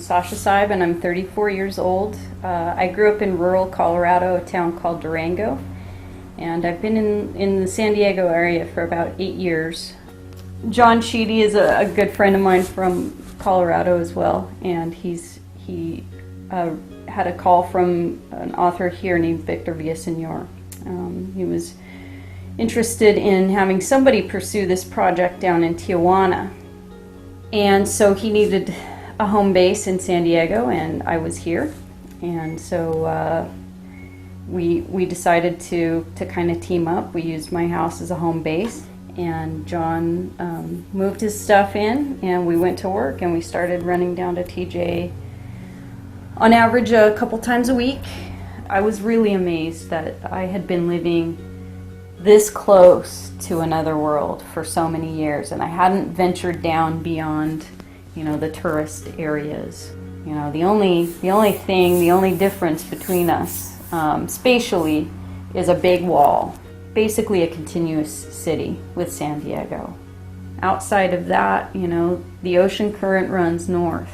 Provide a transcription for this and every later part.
Sasha Syeb, and I'm 34 years old. I grew up in rural Colorado, a town called Durango, and I've been in the San Diego area for about 8 years. John Sheedy is a good friend of mine from Colorado as well, and he had a call from an author here named Victor Villaseñor. He was interested in having somebody pursue this project down in Tijuana, and so he needed a home base in San Diego, and I was here, and so we decided to kind of team up. We used my house as a home base, and John moved his stuff in, and we went to work, and we started running down to TJ on average a couple times a week. I was really amazed that I had been living this close to another world for so many years, and I hadn't ventured down beyond, the tourist areas. The only difference between us spatially is a big wall, basically a continuous city with San Diego. Outside of that, the ocean current runs north,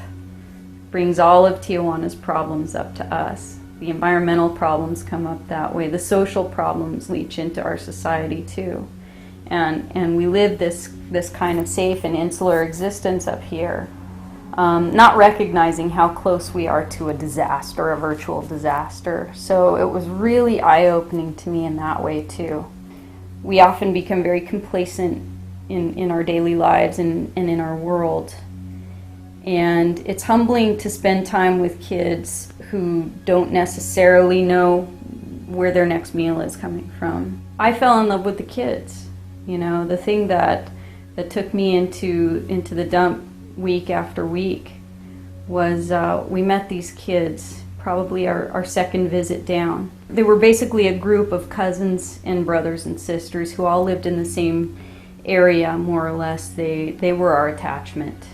brings all of Tijuana's problems up to us. The environmental problems come up that way. The social problems leach into our society too. And we live this kind of safe and insular existence up here, not recognizing how close we are to a disaster, a virtual disaster. So it was really eye-opening to me in that way too. We often become very complacent in our daily lives and in our world. And it's humbling to spend time with kids who don't necessarily know where their next meal is coming from. I fell in love with the kids. The thing that took me into the dump week after week was we met these kids, probably our second visit down. They were basically a group of cousins and brothers and sisters who all lived in the same area, more or less. They were our attachment.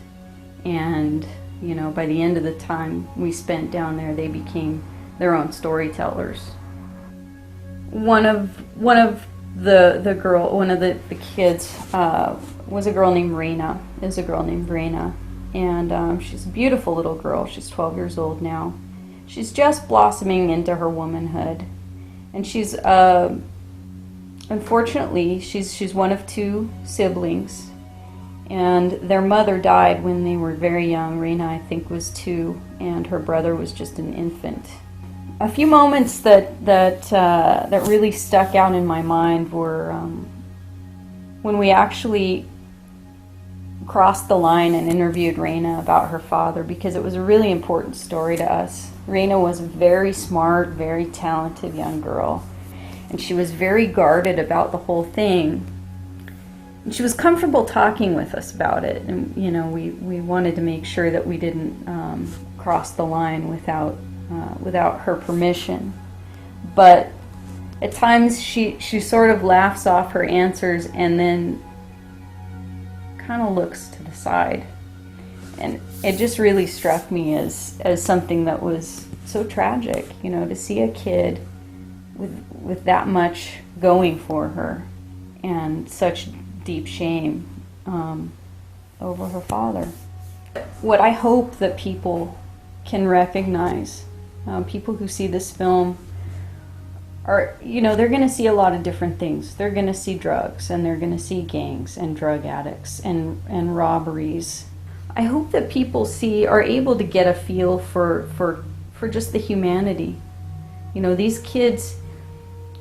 And by the end of the time we spent down there, they became their own storytellers. One of the kids was a girl named Reina. And she's a beautiful little girl. She's 12 years old now. She's just blossoming into her womanhood, and she's unfortunately she's one of 2 siblings. And their mother died when they were very young. Reina, I think, was 2, and her brother was just an infant. A few moments that really stuck out in my mind were when we actually crossed the line and interviewed Reina about her father, because it was a really important story to us. Reina was a very smart, very talented young girl, and she was very guarded about the whole thing. And she was comfortable talking with us about it, and we wanted to make sure that we didn't cross the line without her permission. But at times she sort of laughs off her answers and then kind of looks to the side, and it just really struck me as something that was so tragic, to see a kid with that much going for her and such deep shame over her father. What I hope that people can recognize, people who see this film, are, they're going to see a lot of different things. They're going to see drugs, and they're going to see gangs and drug addicts and robberies. I hope that people are able to get a feel for just the humanity. These kids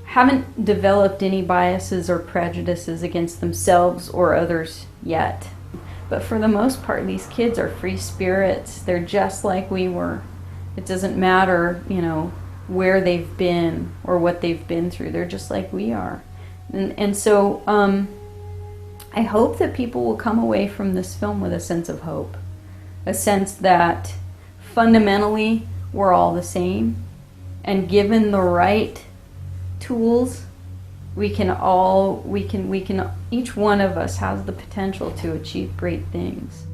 haven't developed any biases or prejudices against themselves or others yet. But for the most part, these kids are free spirits. They're just like we were. It doesn't matter, where they've been or what they've been through. They're just like we are. And so I hope that people will come away from this film with a sense of hope. A sense that fundamentally we're all the same, and given the right tools, each one of us has the potential to achieve great things.